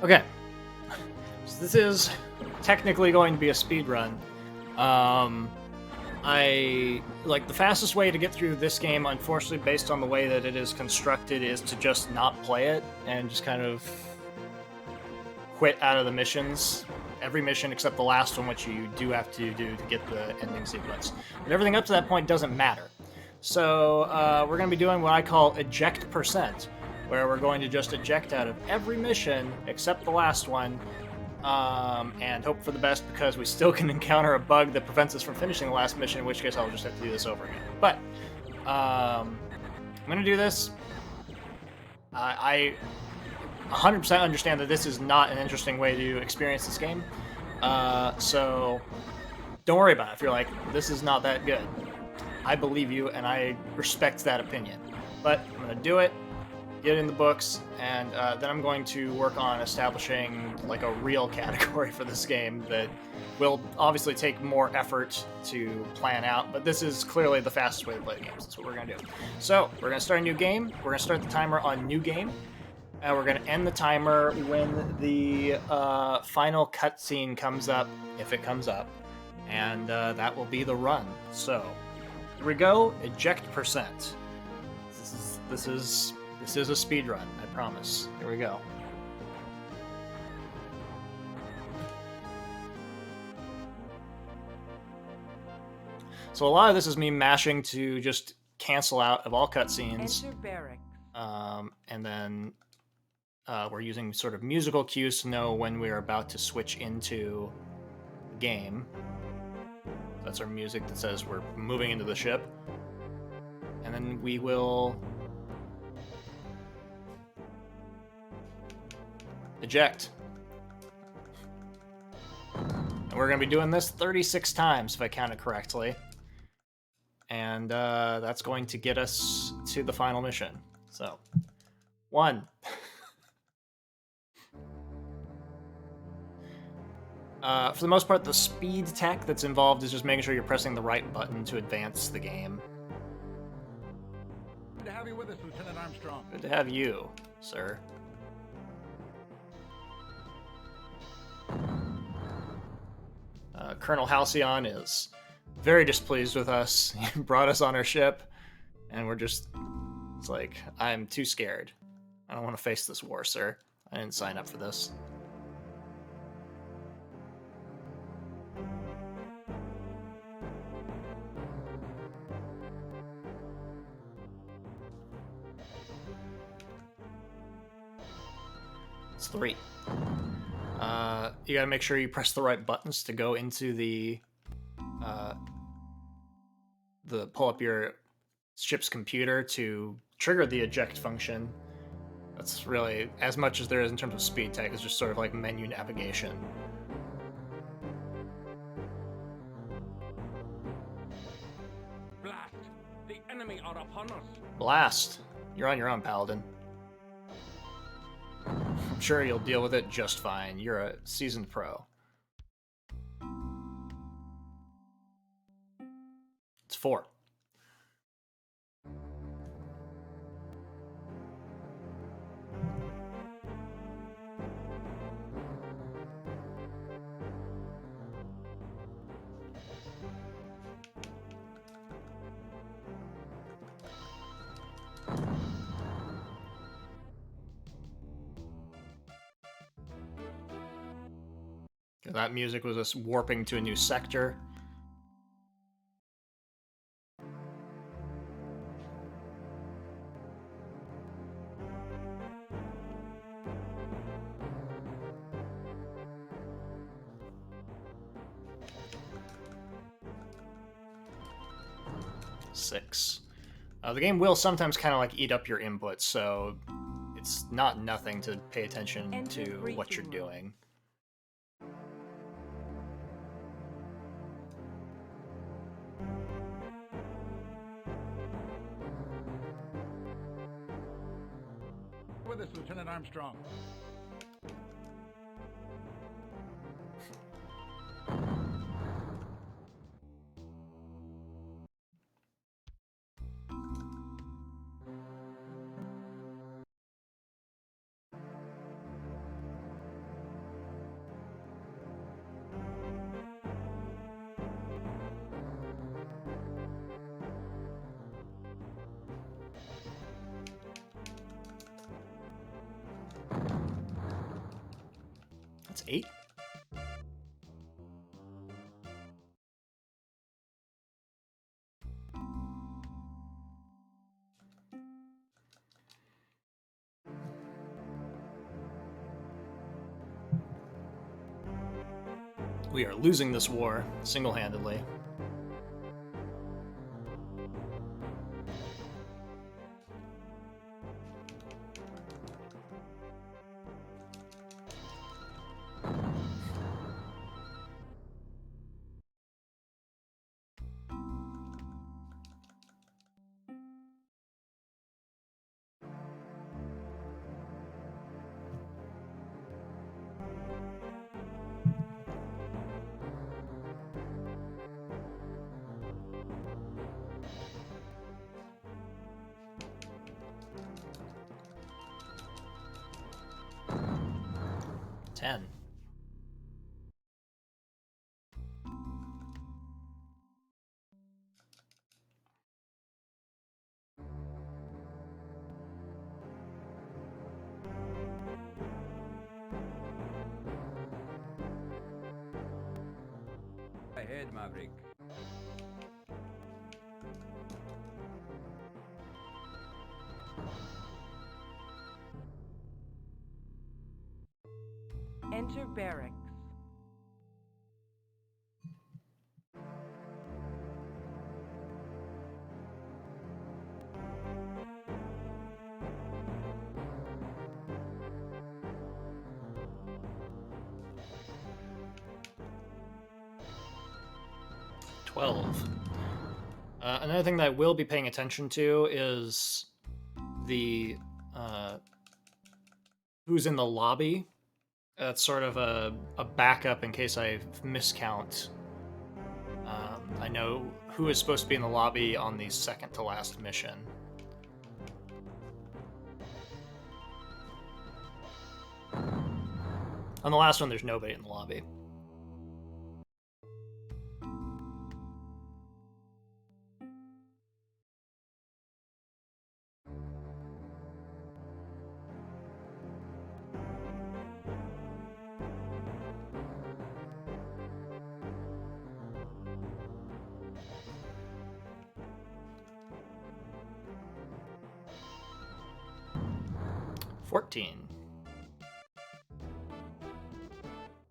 Okay, so this is technically going to be a speed run. The fastest way to get through this game, unfortunately, based on the way that it is constructed, is to just not play it and just kind of quit out of the missions. Every mission except the last one, which you do have to do to get the ending sequence. But everything up to that point doesn't matter. So we're going to be doing what I call eject percent, where we're going to just eject out of every mission except the last one, and hope for the best, because we still can encounter a bug that prevents us from finishing the last mission, in which case I'll just have to do this over again. But I'm going to do this. I 100% understand that this is not an interesting way to experience this game, so don't worry about it. If you're like, this is not that good, I believe you, and I respect that opinion. But I'm going to do it, get it in the books, and then I'm going to work on establishing like a real category for this game that will obviously take more effort to plan out, but this is clearly the fastest way to play games. That's what we're going to do. So we're going to start a new game. We're going to start the timer on new game, and we're going to end the timer when the final cutscene comes up, if it comes up, and that will be the run. So here we go. Eject percent. This is a speed run, I promise. Here we go. So a lot of this is me mashing to just cancel out of all cutscenes. And then we're using sort of musical cues to know when we're about to switch into the game. That's our music that says we're moving into the ship. And then we will eject. And we're going to be doing this 36 times, if I counted correctly. And that's going to get us to the final mission. So, 1. For the most part, the speed tech that's involved is just making sure you're pressing the right button to advance the game. Good to have you with us, Lieutenant Armstrong. Good to have you, sir. Colonel Halcyon is very displeased with us. He brought us on our ship, and we're just... It's like, I'm too scared. I don't want to face this war, sir. I didn't sign up for this. It's 3. You gotta make sure you press the right buttons to go into the pull up your ship's computer to trigger the eject function. That's really as much as there is in terms of speed tech. It's just sort of like menu navigation. Blast! The enemy are upon us. Blast! You're on your own, Paladin. I'm sure you'll deal with it just fine. You're a seasoned pro. It's 4. That music was us warping to a new sector. Six. The game will sometimes kind of like eat up your input, so it's not nothing to pay attention to what you're doing. With us, Lieutenant Armstrong. 8. We are losing this war single-handedly. Ten. Ahead, Maverick. Enter barracks. Another thing that I will be paying attention to is the who's in the lobby. That's sort of a backup in case I miscount. I know who is supposed to be in the lobby on the second to last mission. On the last one, there's nobody in the lobby.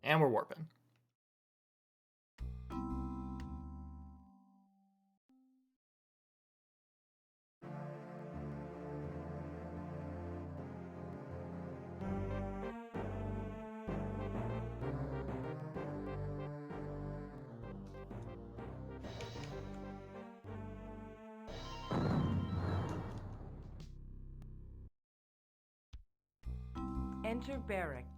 And we're warping. Enter barracks.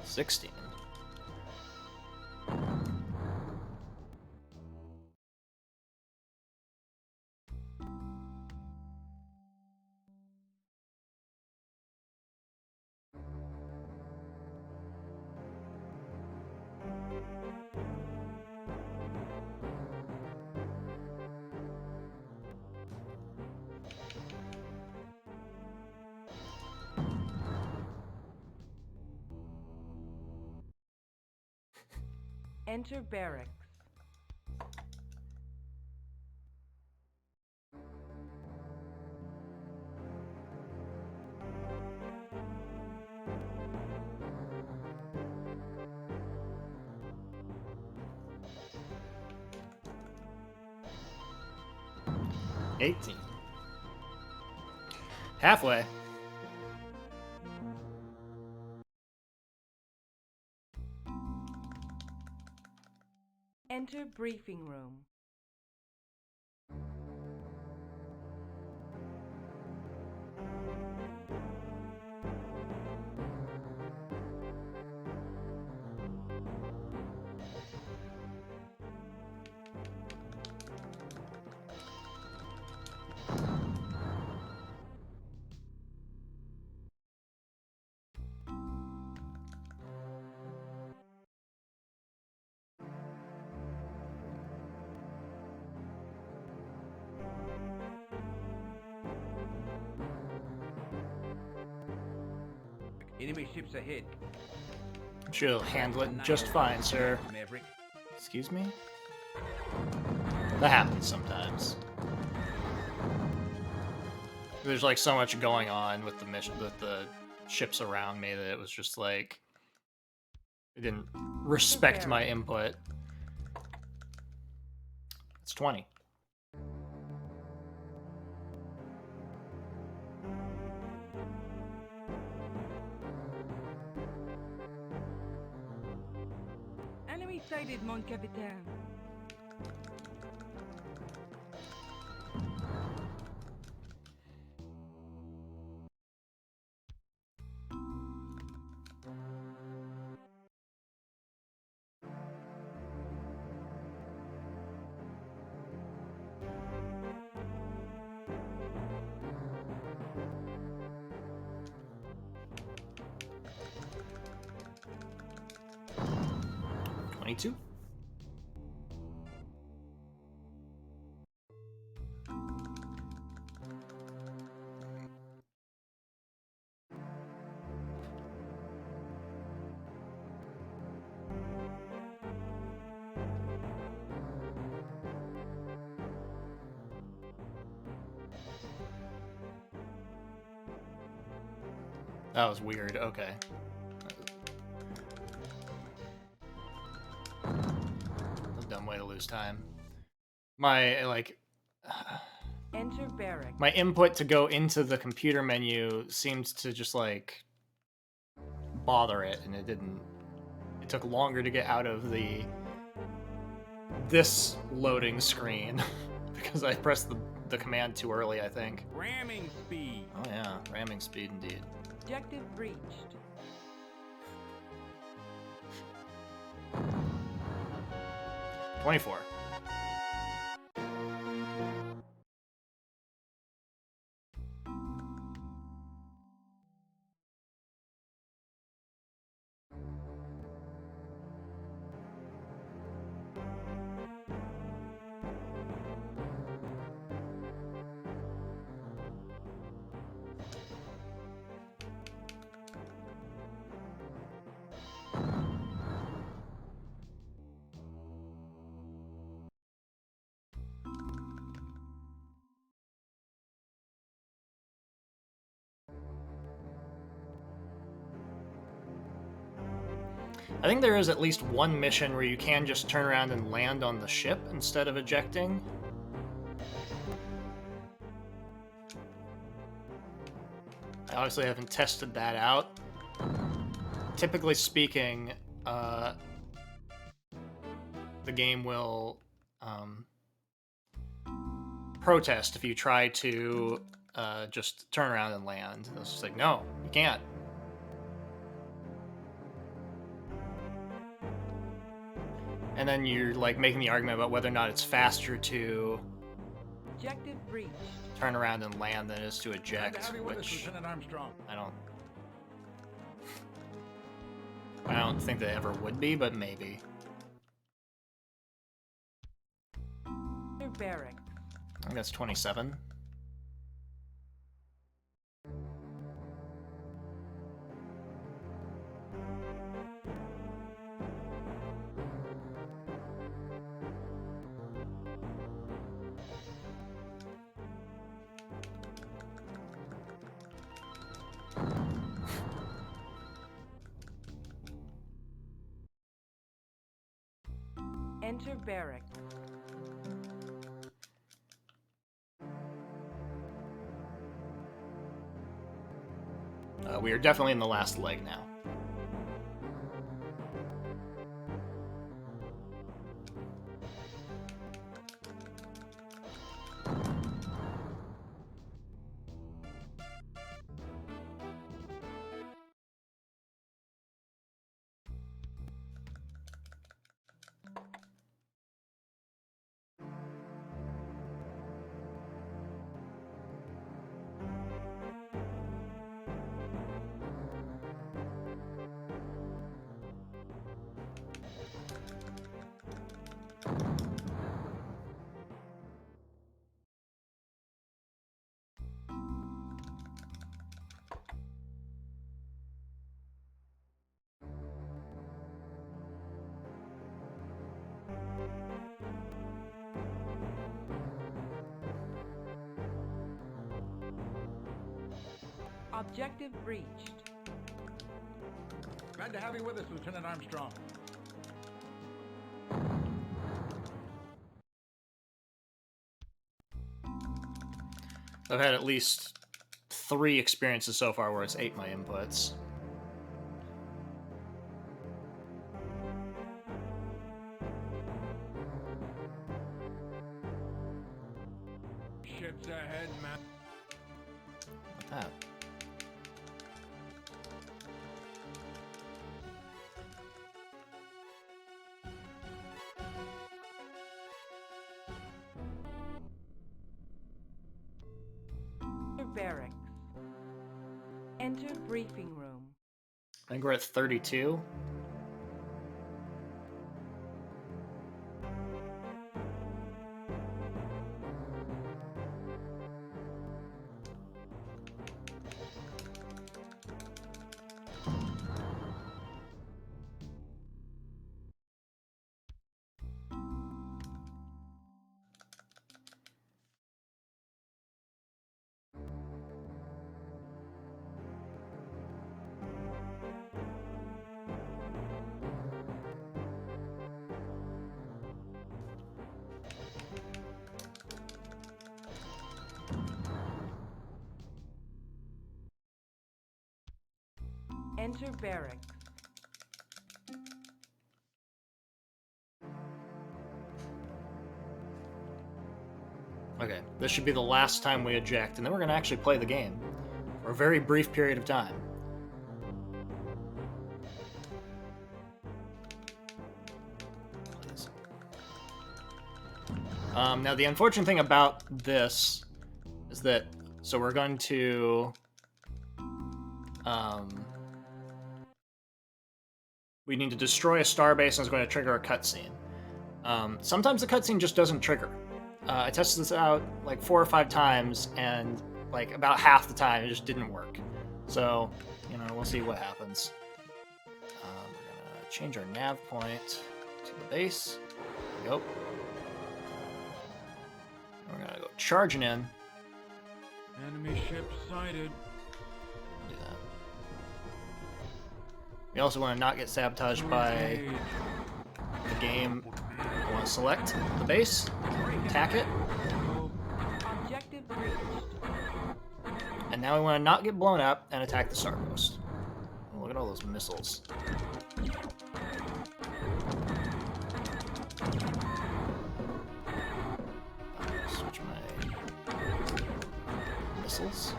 $16. Enter barracks. $18. Halfway. Enter briefing room. Enemy ships ahead. I'm sure you'll handle it just fine, sir. Maverick. Excuse me? That happens sometimes. There's like so much going on with the mission, with the ships around me, that it was just like it didn't respect my input. It's 20. Enemy sighted, mon capitaine. Two. That was weird. Okay. Dumb way to lose time. My like Enter barrack. my input to go into the computer menu seemed to just like bother it, and it didn't. It took longer to get out of this loading screen because I pressed the command too early, I think. Ramming speed. Oh yeah, ramming speed indeed. Objective breached. $24. I think there is at least one mission where you can just turn around and land on the ship instead of ejecting. I obviously haven't tested that out. Typically speaking, the game will protest if you try to just turn around and land. It's just like, no, you can't. And then you're like making the argument about whether or not it's faster to Objective breached. turn around and land than it is to eject, Heavy with us, which Lieutenant Armstrong. I don't think they ever would be, but maybe. Enter barrack. I think that's 27. Enter barrack. We are definitely in the last leg now. Objective breached. Glad to have you with us, Lieutenant Armstrong. I've had at least 3 experiences so far where it's ate my inputs. Ships ahead, man. Like that. Enter barracks. Enter briefing room. I think we're at 32. Enter barracks. Okay, this should be the last time we eject, and then we're going to actually play the game for a very brief period of time. Now, the unfortunate thing about this is that, so we're going to, we need to destroy a starbase, and it's going to trigger a cutscene. Sometimes the cutscene just doesn't trigger. I tested this out like 4 or 5 times, and like about half the time it just didn't work. So, you know, we'll see what happens. We're gonna change our nav point to the base. There we go. We're gonna go charging in. Enemy ship sighted. Do that. We also want to not get sabotaged by the game. I want to select the base, attack it, Objective breached. and now we want to not get blown up and attack the starpost. Oh, look at all those missiles. Switch my missiles.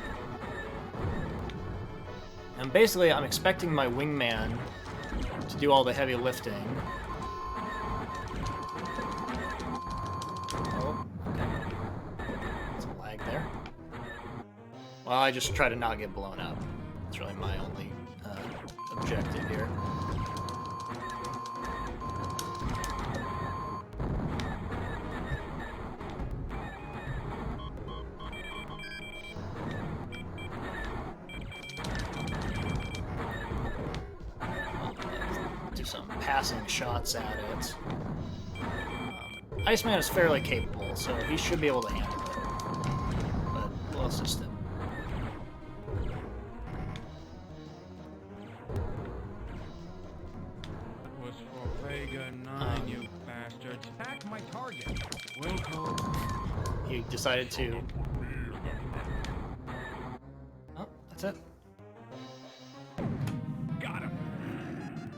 And basically, I'm expecting my wingman to do all the heavy lifting. Oh, okay. There's a lag there. Well, I just try to not get blown up. That's really my only objective here. Do some passing shots at it. Iceman is fairly capable, so he should be able to handle it. But we'll assist him. That was for Vega 9, you bastards. Attack my target. Wilco. He decided to. Oh, that's it. Got him.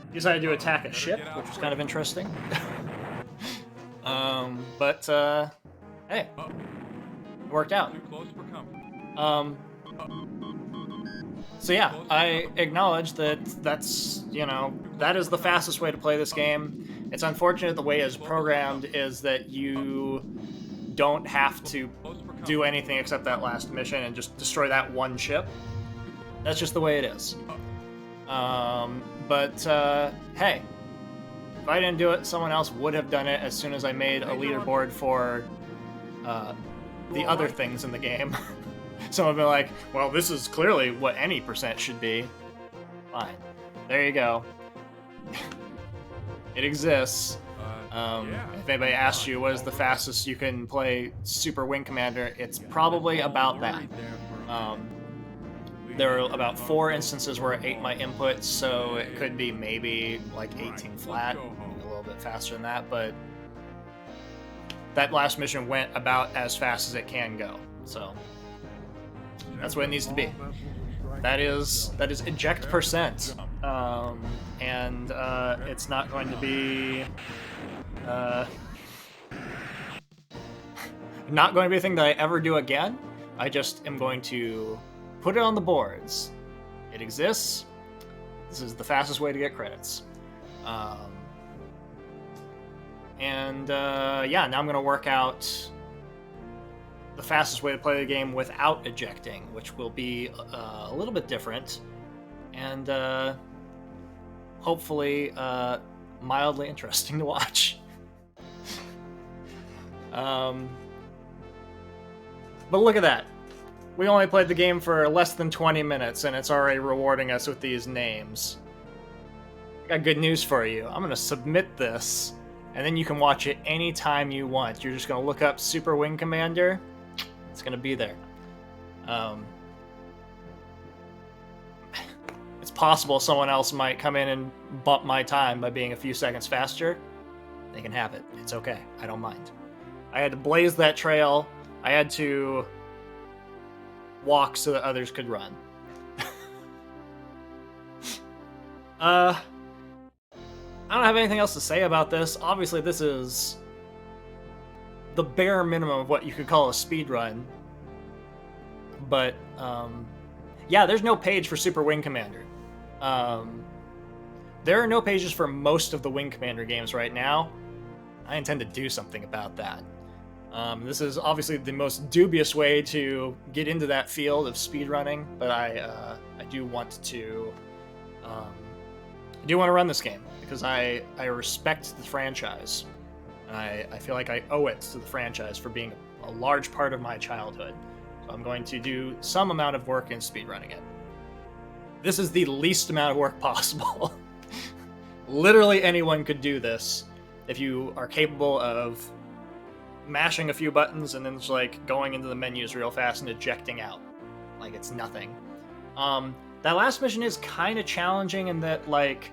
He decided to attack a ship, which was kind of interesting. But hey, it worked out. Too close for comfort. So yeah, I acknowledge that that's, you know, that is the fastest way to play this game. It's unfortunate the way it's programmed is that you don't have to do anything except that last mission and just destroy that one ship. That's just the way it is. Hey, if I didn't do it, someone else would have done it as soon as I made a leaderboard for the other things in the game. Someone would be like, well, this is clearly what any percent should be. Fine. There you go. It exists. If anybody asks you what is the fastest you can play Super Wing Commander, it's probably about that. There were about 4 instances where it ate my inputs, so it could be maybe like 18 flat, maybe a little bit faster than that, but that last mission went about as fast as it can go, so that's what it needs to be. That is eject percent, and it's not going to be not going to be a thing that I ever do again. I just am going to put it on the boards. It exists. This is the fastest way to get credits. Yeah, now I'm going to work out the fastest way to play the game without ejecting, which will be a little bit different, and hopefully mildly interesting to watch. But look at that. We only played the game for less than 20 minutes, and it's already rewarding us with these names. I got good news for you. I'm going to submit this, and then you can watch it anytime you want. You're just going to look up Super Wing Commander. It's going to be there. It's possible someone else might come in and bump my time by being a few seconds faster. They can have it. It's okay. I don't mind. I had to blaze that trail. I had to walk so that others could run. I don't have anything else to say about this. Obviously, this is the bare minimum of what you could call a speed run. But, yeah, there's no page for Super Wing Commander. There are no pages for most of the Wing Commander games right now. I intend to do something about that. This is obviously the most dubious way to get into that field of speedrunning, but I do want to run this game because I respect the franchise, and I feel like I owe it to the franchise for being a large part of my childhood. So I'm going to do some amount of work in speedrunning it. This is the least amount of work possible. Literally anyone could do this if you are capable of mashing a few buttons and then just like going into the menus real fast and ejecting out like it's nothing. That last mission is kind of challenging in that like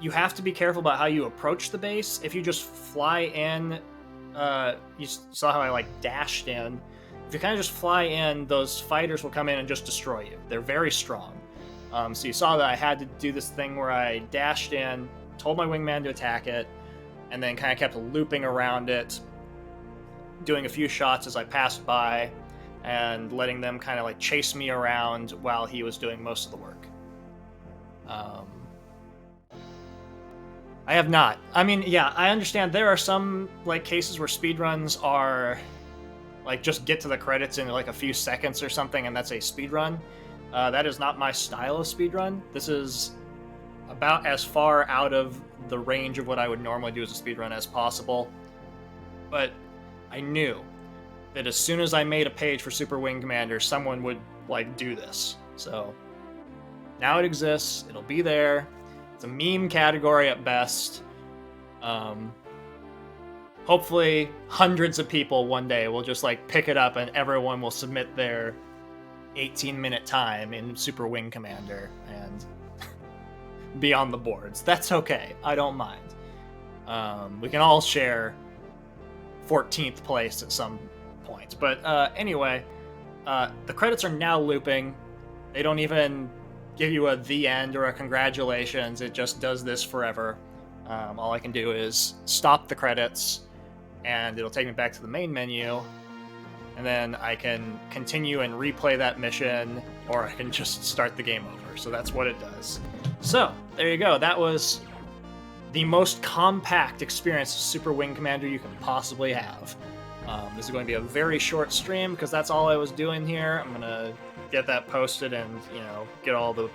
you have to be careful about how you approach the base. If you just fly in, you saw how I like dashed in. If you kind of just fly in, those fighters will come in and just destroy you. They're very strong. So you saw that I had to do this thing where I dashed in, told my wingman to attack it, and then kind of kept looping around it, doing a few shots as I passed by, and letting them kind of like chase me around while he was doing most of the work. I have not. I mean, yeah, I understand there are some like cases where speedruns are like just get to the credits in like a few seconds or something, and that's a speedrun. That is not my style of speedrun. This is about as far out of the range of what I would normally do as a speedrun as possible. But I knew that as soon as I made a page for Super Wing Commander, someone would like do this. So now it exists. It'll be there. It's a meme category at best. Hopefully hundreds of people one day will just like pick it up and everyone will submit their 18-minute time in Super Wing Commander and be on the boards. That's okay. I don't mind. We can all share 14th place at some point. But anyway, the credits are now looping. They don't even give you a the end or a congratulations. It just does this forever. All I can do is stop the credits, and it'll take me back to the main menu, and then I can continue and replay that mission, or I can just start the game over. So that's what it does. So, there you go. That was the most compact experience of Super Wing Commander you can possibly have. This is going to be a very short stream because that's all I was doing here. I'm going to get that posted and, you know, get all the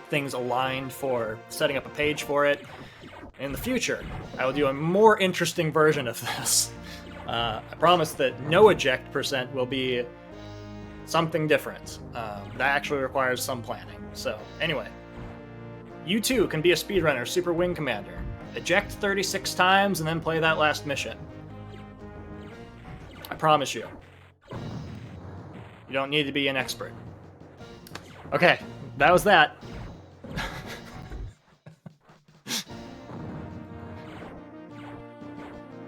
things aligned for setting up a page for it. In the future, I will do a more interesting version of this. I promise that no eject percent will be something different. That actually requires some planning. So, anyway. You too can be a speedrunner, Super Wing Commander. Eject 36 times and then play that last mission. I promise you. You don't need to be an expert. Okay, that was that.